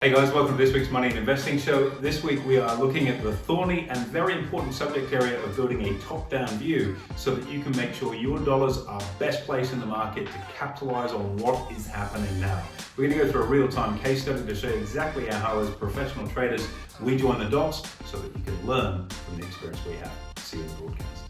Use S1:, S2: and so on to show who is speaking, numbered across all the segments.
S1: Hey guys, welcome to this week's Money and Investing Show. This week we are looking at the thorny and very important subject area of building a top-down view so that you can make sure your dollars are best placed in the market to capitalize on what is happening now. We're going to go through a real-time case study to show you exactly how, as professional traders, we join the dots so that you can learn from the experience we have. See you in the broadcast.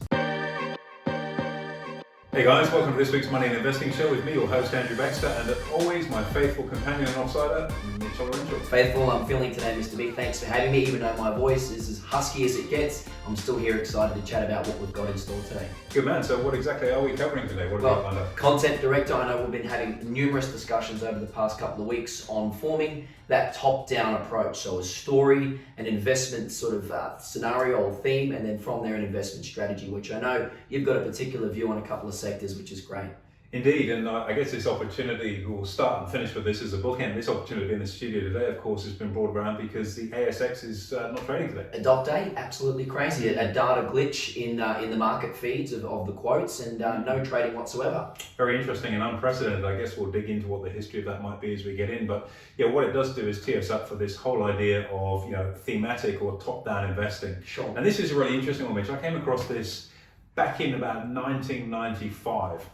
S1: Hey guys, welcome to this week's Money and Investing Show with me, your host Andrew Baxter, and as always, my faithful companion and offsider, Mitchell Lorenzo.
S2: Faithful, I'm feeling today, Mr. B. Thanks for having me. Even though my voice is as husky as it gets, I'm still here excited to chat about what we've got in store today.
S1: Good man. So what exactly are we covering today? What have we lined up?
S2: Content director, I know we've been having numerous discussions over the past couple of weeks on forming that top-down approach. So a story, an investment sort of scenario or theme, and then from there an investment strategy, which I know you've got a particular view on a couple of sectors, which is great.
S1: Indeed, and I guess this opportunity, we'll start and finish with this as a bookend. This opportunity in the studio today, of course, has been brought around because the ASX is not trading today.
S2: A dot day, absolutely crazy. A data glitch in the market feeds of the quotes and no trading whatsoever.
S1: Very interesting and unprecedented. I guess we'll dig into what the history of that might be as we get in. But yeah, what it does do is tee us up for this whole idea of thematic or top-down investing.
S2: Sure.
S1: And this is a really interesting one, Mitch. I came across this back in about 1995.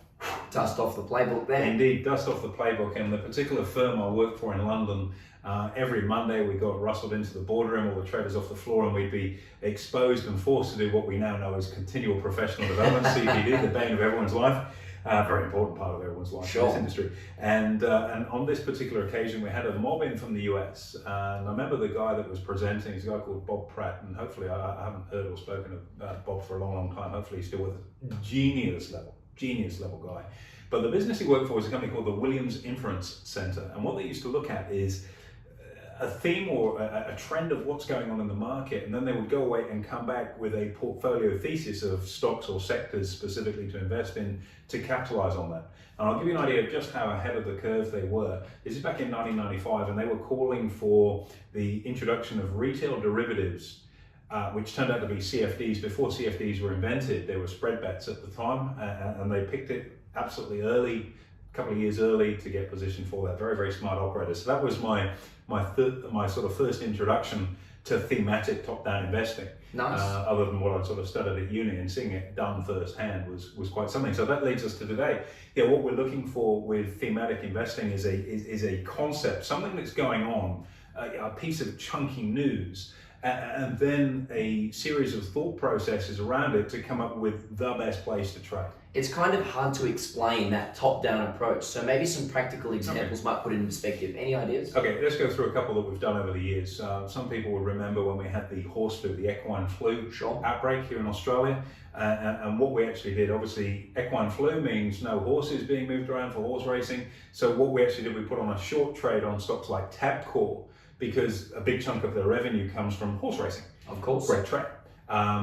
S2: Dust off the playbook there.
S1: Indeed, dust off the playbook. And the particular firm I worked for in London, every Monday we got rustled into the boardroom, all the traders off the floor, and we'd be exposed and forced to do what we now know as continual professional development, CPD, the bane of everyone's life. Very important part of everyone's life in this industry. And on this particular occasion, we had a mob in from the US. And I remember the guy that was presenting, he's a guy called Bob Pratt. And hopefully, I haven't heard or spoken about Bob for a long, long time. Hopefully he's still with us. Genius level guy. But the business he worked for was a company called the Williams Inference Center. And what they used to look at is a theme or a trend of what's going on in the market. And then they would go away and come back with a portfolio thesis of stocks or sectors specifically to invest in to capitalize on that. And I'll give you an idea of just how ahead of the curve they were. This is back in 1995, and they were calling for the introduction of retail derivatives, which turned out to be CFDs. Before CFDs were invented, there were spread bets at the time, and they picked it absolutely early, a couple of years early, to get positioned for that. Very, very smart operators. So that was my sort of first introduction to thematic top-down investing.
S2: Nice.
S1: Other than what I sort of studied at uni, and seeing it done firsthand was quite something. So that leads us to today. Yeah, what we're looking for with thematic investing is a concept, something that's going on, a piece of chunky news, and then a series of thought processes around it to come up with the best place to trade.
S2: It's kind of hard to explain that top-down approach, so maybe some practical examples might put it in perspective. Any ideas?
S1: Okay, let's go through a couple that we've done over the years. Some people would remember when we had the horse flu, the equine flu outbreak here in Australia. And what we actually did, obviously, equine flu means no horses being moved around for horse racing. So what we actually did, we put on a short trade on stocks like Tabcorp, because a big chunk of their revenue comes from horse racing.
S2: Of course.
S1: Great trade.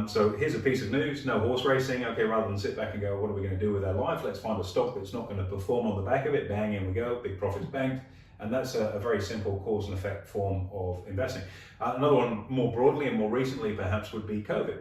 S1: So here's a piece of news, no horse racing. Okay, rather than sit back and go, what are we going to do with our life? Let's find a stock that's not going to perform on the back of it. Bang, in we go, big profits banked. And that's a very simple cause and effect form of investing. Another one more broadly and more recently perhaps would be COVID.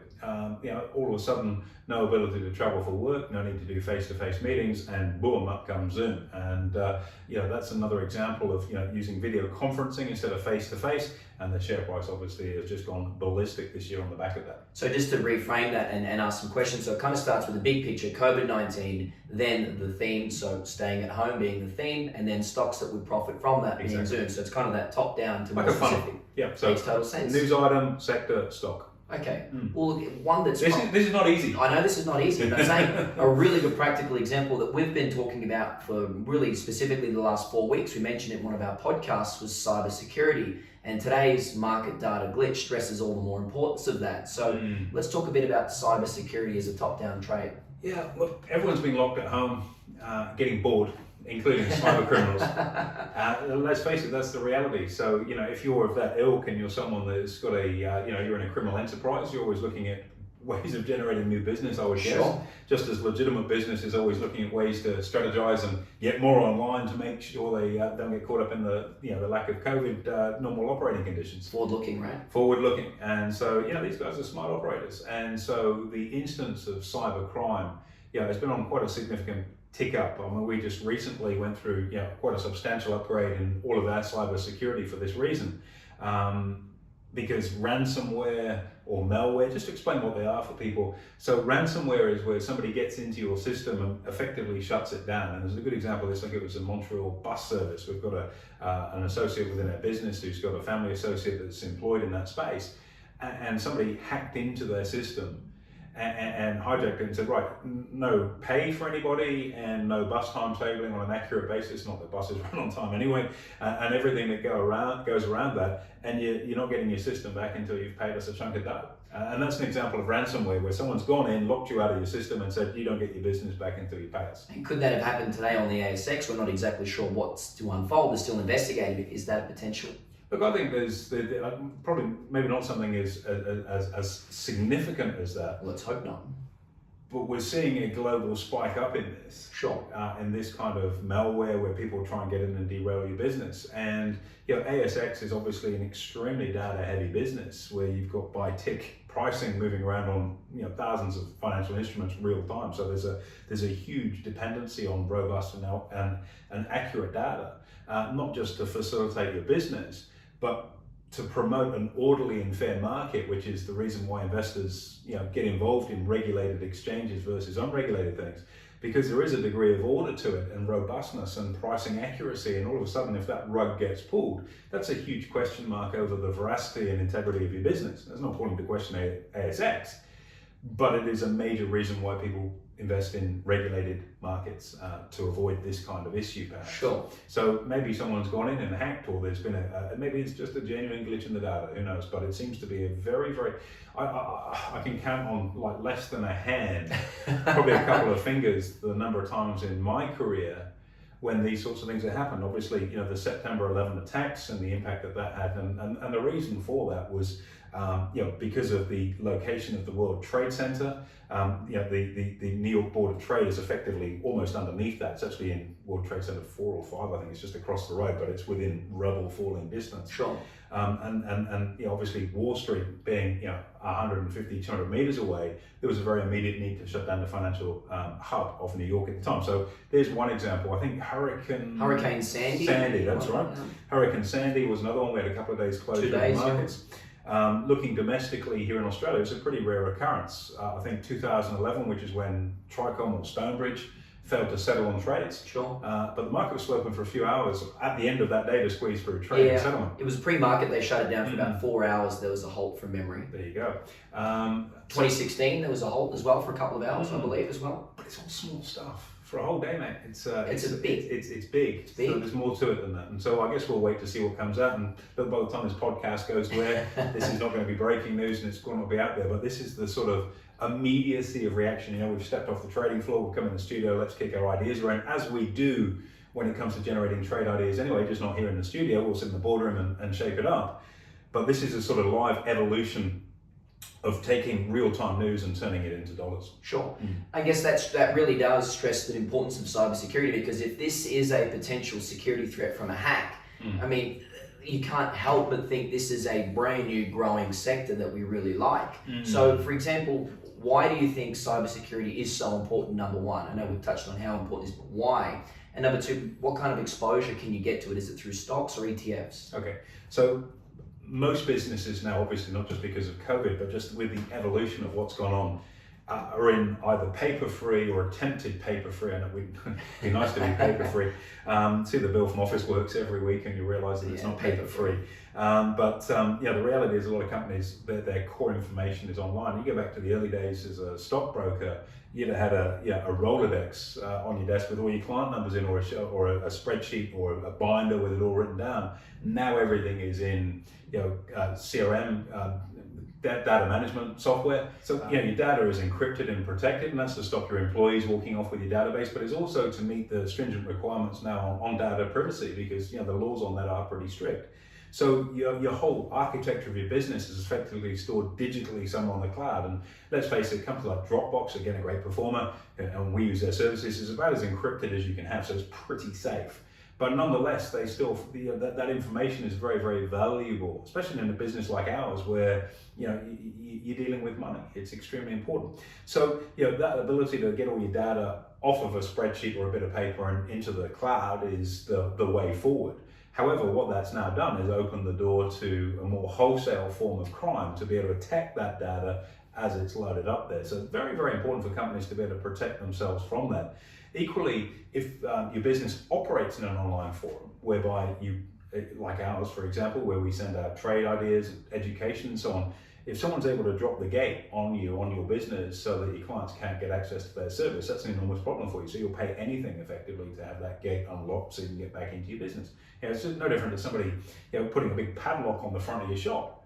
S1: All of a sudden, no ability to travel for work, no need to do face-to-face meetings, and boom, up comes Zoom. And that's another example of using video conferencing instead of face-to-face. And the share price obviously has just gone ballistic this year on the back of that.
S2: So just to reframe that and ask some questions, so it kind of starts with the big picture, COVID-19, then the theme, so staying at home being the theme, and then stocks that would profit from that being Zoom. So it's kind of that top-down to
S1: like
S2: more
S1: a funnel.
S2: specific.
S1: Yeah, so
S2: makes total sense.
S1: News item, sector, stock.
S2: Okay, well, one that's...
S1: This is not easy.
S2: I know this is not easy, but I'm saying a really good practical example that we've been talking about for really specifically the last 4 weeks, we mentioned it in one of our podcasts, was cybersecurity. And today's market data glitch stresses all the more importance of that. So let's talk a bit about cybersecurity as a top-down trade.
S1: Yeah, look, everyone's been locked at home, getting bored, including cyber criminals. Let's face it, that's the reality. So, if you're of that ilk and you're someone that's got you're in a criminal enterprise, you're always looking at ways of generating new business, I would guess. Just as legitimate business is always looking at ways to strategize and get more online to make sure they don't get caught up in the lack of COVID normal operating conditions.
S2: Forward-looking, right?
S1: Forward-looking. And so, these guys are smart operators. And so the instance of cyber crime, it's been on quite a significant tick up. I mean, we just recently went through quite a substantial upgrade in all of our cyber security for this reason. Because ransomware or malware, just to explain what they are for people. So ransomware is where somebody gets into your system and effectively shuts it down. And there's a good example of this, like it was a Montreal bus service. We've got an associate within our business who's got a family associate that's employed in that space. And somebody hacked into their system and hijacked it and said, right, no pay for anybody and no bus timetabling on an accurate basis, not that buses run on time anyway, and everything that goes around that, and you're not getting your system back until you've paid us a chunk of dough. And that's an example of ransomware where someone's gone in, locked you out of your system and said, you don't get your business back until you pay us.
S2: And could that have happened today on the ASX? We're not exactly sure what's to unfold. They're still investigating. Is that a potential?
S1: Look, I think there's probably maybe not something as significant as that.
S2: Well, let's hope not.
S1: But we're seeing a global spike up in this.
S2: Sure.
S1: In this kind of malware where people try and get in and derail your business. And ASX is obviously an extremely data-heavy business where you've got by tick pricing moving around on thousands of financial instruments real time. So there's a huge dependency on robust and accurate data, not just to facilitate your business, but to promote an orderly and fair market, which is the reason why investors get involved in regulated exchanges versus unregulated things, because there is a degree of order to it and robustness and pricing accuracy, and all of a sudden if that rug gets pulled, that's a huge question mark over the veracity and integrity of your business. That's not calling into question ASX, but it is a major reason why people invest in regulated markets to avoid this kind of issue, perhaps.
S2: Sure.
S1: So maybe someone's gone in and hacked, or there's been maybe it's just a genuine glitch in the data. Who knows? But it seems to be a very, very. I can count on like less than a hand, probably a couple of fingers, the number of times in my career when these sorts of things have happened. Obviously, the September 11 attacks and the impact that had, and the reason for that was. Because of the location of the World Trade Center, the New York Board of Trade is effectively almost underneath that. It's actually in World Trade Center 4 or 5, I think it's just across the road, but it's within rubble falling distance.
S2: Sure.
S1: And obviously Wall Street being 150, 200 meters away, there was a very immediate need to shut down the financial hub of New York at the time. So there's one example. I think Hurricane Sandy. That's right. Yeah. Hurricane Sandy was another one. We had a couple of days closed
S2: 2 days,
S1: markets.
S2: Yeah.
S1: Looking domestically here in Australia, it's a pretty rare occurrence. I think 2011, which is when Tricom or Stonebridge failed to settle on trades.
S2: Sure.
S1: But the market was still open for a few hours at the end of that day to squeeze through trade and settlement.
S2: It was pre-market. They shut it down for about 4 hours. There was a halt from memory.
S1: There you go.
S2: 2016, there was a halt as well for a couple of hours, I believe, as well.
S1: But it's all small stuff. For a whole day, mate, it's
S2: big.
S1: It's big. So there's more to it than that, and so I guess we'll wait to see what comes out. And by the time this podcast goes to air, this is not going to be breaking news, and it's going to be out there. But this is the sort of immediacy of reaction. We've stepped off the trading floor. We've come in the studio. Let's kick our ideas around, as we do when it comes to generating trade ideas. Anyway, just not here in the studio. We'll sit in the boardroom and shape it up. But this is a sort of live evolution of taking real-time news and turning it into dollars.
S2: Sure. I guess that really does stress the importance of cybersecurity, because if this is a potential security threat from a hack, I mean, you can't help but think this is a brand new growing sector that we really like. So, for example, why do you think cybersecurity is so important, number one? I know we've touched on how important it is, but why? And number two, what kind of exposure can you get to it? Is it through stocks or ETFs?
S1: Okay, so most businesses now, obviously not just because of COVID, but just with the evolution of what's gone on, are in either paper-free or attempted paper-free. I know it'd be nice to be paper-free. See the bill from Officeworks every week and you realise that it's not paper-free. But the reality is a lot of companies, their core information is online. You go back to the early days as a stockbroker, you'd have had a Rolodex on your desk with all your client numbers in, or a spreadsheet or a binder with it all written down. Now everything is in CRM, data management software. So your data is encrypted and protected, and that's to stop your employees walking off with your database, but it's also to meet the stringent requirements now on data privacy, because the laws on that are pretty strict. So your whole architecture of your business is effectively stored digitally somewhere on the cloud. And let's face it, companies like Dropbox, again, a great performer, and we use their services, is about as encrypted as you can have, so it's pretty safe. But nonetheless, they still that information is very, very valuable, especially in a business like ours where you're dealing with money. It's extremely important. So that ability to get all your data off of a spreadsheet or a bit of paper and into the cloud is the way forward. However, what that's now done is open the door to a more wholesale form of crime to be able to attack that data as it's loaded up there. So it's very, very important for companies to be able to protect themselves from that. Equally, if your business operates in an online forum, whereby you, like ours, for example, where we send out trade ideas, education and so on, if someone's able to drop the gate on your business so that your clients can't get access to their service, that's an enormous problem for you. So you'll pay anything effectively to have that gate unlocked so you can get back into your business. It's just no different to somebody putting a big padlock on the front of your shop.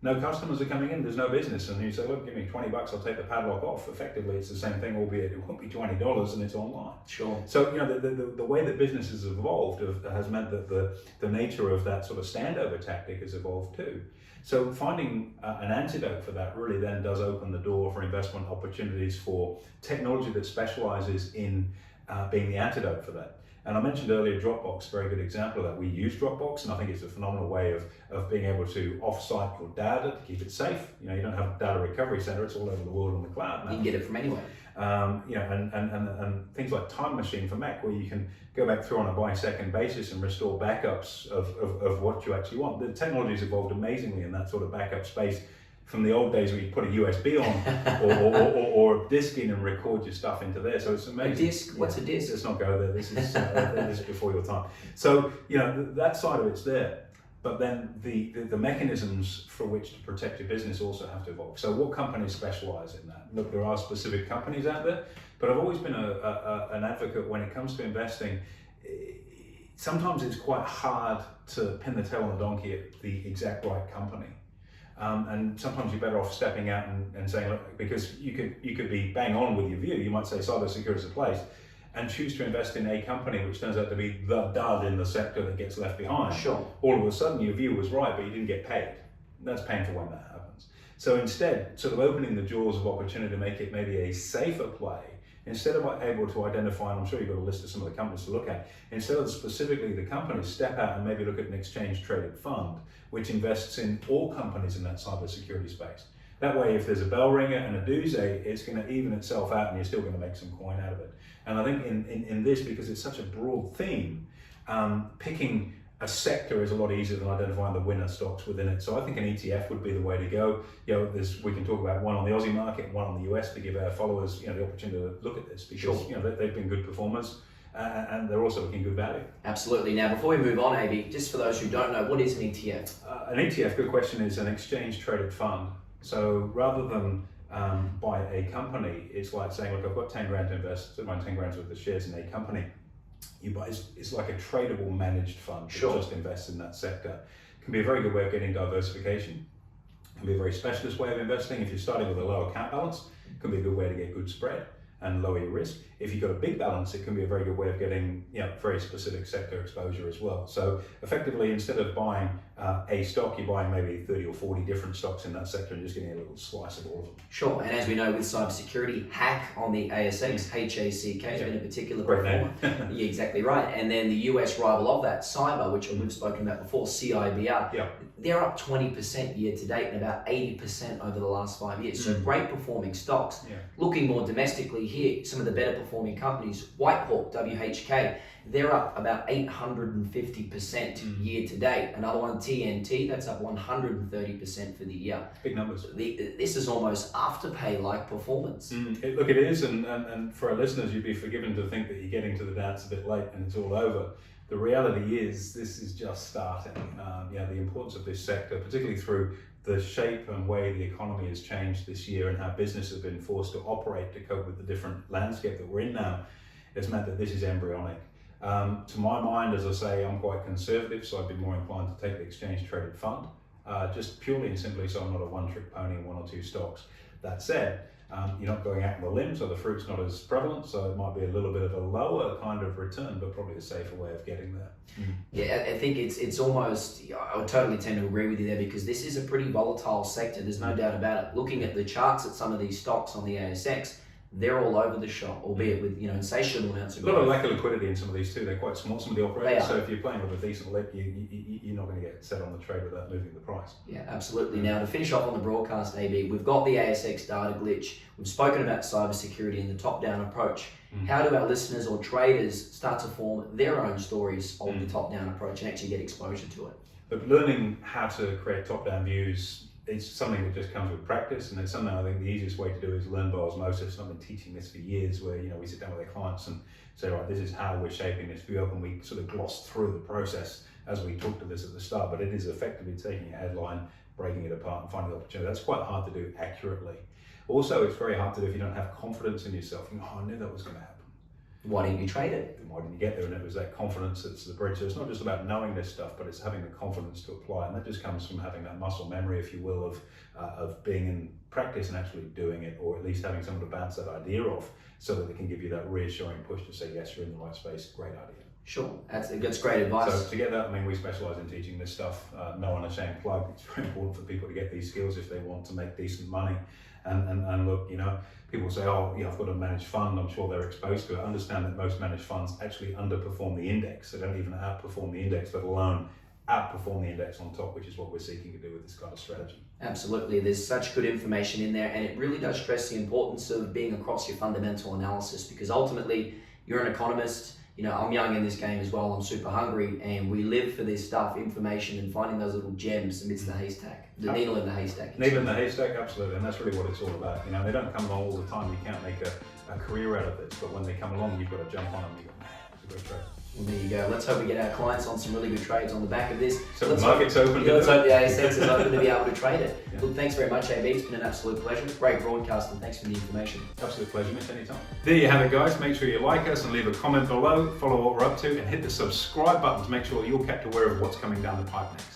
S1: No customers are coming in, there's no business, and you say, look, give me $20, I'll take the padlock off. Effectively, it's the same thing, albeit it won't be $20 and it's online.
S2: Sure.
S1: So, the way that business has evolved has meant that the nature of that sort of standover tactic has evolved too. So finding an antidote for that really then does open the door for investment opportunities for technology that specializes in being the antidote for that. And I mentioned earlier Dropbox, very good example of that. We use Dropbox, and I think it's a phenomenal way of being able to offsite your data to keep it safe. You don't have a data recovery center; it's all over the world on the cloud now.
S2: You can get it from anywhere.
S1: And things like Time Machine for Mac, where you can go back through on a by-second basis and restore backups of what you actually want. The technology's evolved amazingly in that sort of backup space. From the old days where you put a USB on or a disk in and record your stuff into there. So it's amazing.
S2: A disk? What's a disk?
S1: Let's not go there. This is before your time. So, that side of it's there. But then the mechanisms for which to protect your business also have to evolve. So what companies specialize in that? Look, there are specific companies out there, but I've always been an advocate when it comes to investing. Sometimes it's quite hard to pin the tail on the donkey at the exact right company. And sometimes you're better off stepping out and saying, look, because you could be bang on with your view. You might say cybersecurity is a place, and choose to invest in a company which turns out to be the dud in the sector that gets left behind.
S2: Sure.
S1: All of a sudden your view was right, but you didn't get paid. That's painful when that happens. So instead, sort of opening the jaws of opportunity to make it maybe a safer play, instead of able to identify, and I'm sure you've got a list of some of the companies to look at, instead of specifically the companies, step out and maybe look at an exchange-traded fund, which invests in all companies in that cybersecurity space. That way, if there's a bell ringer and a doozy, it's going to even itself out and you're still going to make some coin out of it. And I think in this, because it's such a broad theme, picking a sector is a lot easier than identifying the winner stocks within it. So I think an ETF would be the way to go. We can talk about one on the Aussie market and one on the US to give our followers the opportunity to look at this, because they've been good performers and they're also looking good value.
S2: Absolutely. Now, before we move on, AB, just for those who don't know, what is an ETF?
S1: An ETF, good question, is an exchange traded fund. So rather than buy a company, it's like saying, look, I've got 10 grand to invest, my 10 grand's worth of shares in a company. You buy, it's like a tradable managed fund that just invests in that sector. It can be a very good way of getting diversification. It can be a very specialist way of investing. If you're starting with a low account balance, it can be a good way to get good spread and lower your risk. If you've got a big balance, it can be a very good way of getting very specific sector exposure as well. So effectively, instead of buying a stock, you're buying maybe 30 or 40 different stocks in that sector and just getting a little slice of all of them.
S2: Sure, and as we know with cybersecurity, HACK on the ASX, HACK has been a particular performer. You're exactly right. And then the US rival of that, Cyber, which we've spoken about before, CIBR, they're up 20% year to date and about 80% over the last 5 years. So great performing stocks. Looking more domestically here, some of the better performing companies, Whitehawk, WHK, they're up about 850% year to date. Another one, TNT, that's up 130% for the year.
S1: Big numbers.
S2: This is almost Afterpay-like performance.
S1: Look, it is, and for our listeners, you'd be forgiven to think that you're getting to the dance a bit late and it's all over. The reality is, this is just starting. The importance of this sector, particularly through the shape and way the economy has changed this year and how business has been forced to operate to cope with the different landscape that we're in now, has meant that this is embryonic. To my mind, as I say, I'm quite conservative, so I'd be more inclined to take the exchange traded fund, just purely and simply so I'm not a one-trick pony in one or two stocks. That said, you're not going out on the limb, so the fruit's not as prevalent, so it might be a little bit of a lower kind of return, but probably a safer way of getting there.
S2: Yeah, I think it's almost, I would totally tend to agree with you there, because this is a pretty volatile sector, there's no doubt about it. Looking at the charts at some of these stocks on the ASX, they're all over the shop, albeit with insatiable amounts of
S1: A lot of
S2: growth.
S1: lack of liquidity in some of these too. They're quite small, some of the
S2: They
S1: operators.
S2: are.
S1: So if you're playing with a decent lip, you're not going to get set on the trade without moving the price.
S2: Yeah, absolutely. Now, to finish off on the broadcast, AB, we've got the ASX data glitch. We've spoken about cybersecurity and the top-down approach. How do our listeners or traders start to form their own stories of the top-down approach and actually get exposure to it?
S1: But learning how to create top-down views, it's something that just comes with practice, and it's something I think the easiest way to do is learn by osmosis. I've been teaching this for years, where we sit down with our clients and say, right, this is how we're shaping this view up, and we sort of gloss through the process as we talked to this at the start. But it is effectively taking a headline, breaking it apart, and finding the opportunity. That's quite hard to do accurately. Also, it's very hard to do if you don't have confidence in yourself. I knew that was going to happen.
S2: Why didn't you trade it?
S1: Why didn't you get there? And it was that confidence that's the bridge. So it's not just about knowing this stuff, but it's having the confidence to apply. And that just comes from having that muscle memory, if you will, of being in practice and actually doing it, or at least having someone to bounce that idea off so that they can give you that reassuring push to say, yes, you're in the right space. Great idea.
S2: Sure, that's great advice.
S1: So to get that, we specialize in teaching this stuff. No unashamed plug. It's very important for people to get these skills if they want to make decent money. And look, people say, I've got to manage fund. I'm sure they're exposed to it. Understand that most managed funds actually underperform the index. They don't even outperform the index, let alone outperform the index on top, which is what we're seeking to do with this kind of strategy.
S2: Absolutely. There's such good information in there, and it really does stress the importance of being across your fundamental analysis, because ultimately you're an economist. I'm young in this game as well. I'm super hungry, and we live for this stuff, information, and finding those little gems amidst the haystack, the needle in the haystack.
S1: Needle in the haystack, absolutely, and that's really what it's all about. They don't come along all the time. You can't make a career out of this, but when they come along, you've got to jump on them. You go, man, it's a great trade.
S2: Well, there you go. Let's hope we get our clients on some really good trades on the back of this.
S1: So the market's open.
S2: Let's hope the ASX is open to be able to trade it.
S1: Yeah.
S2: Look, thanks very much, AB. It's been an absolute pleasure. Great broadcast, and thanks for the information.
S1: Absolute pleasure, Mitch, anytime. There you have it, guys. Make sure you like us and leave a comment below, follow what we're up to, and hit the subscribe button to make sure you're kept aware of what's coming down the pipe next.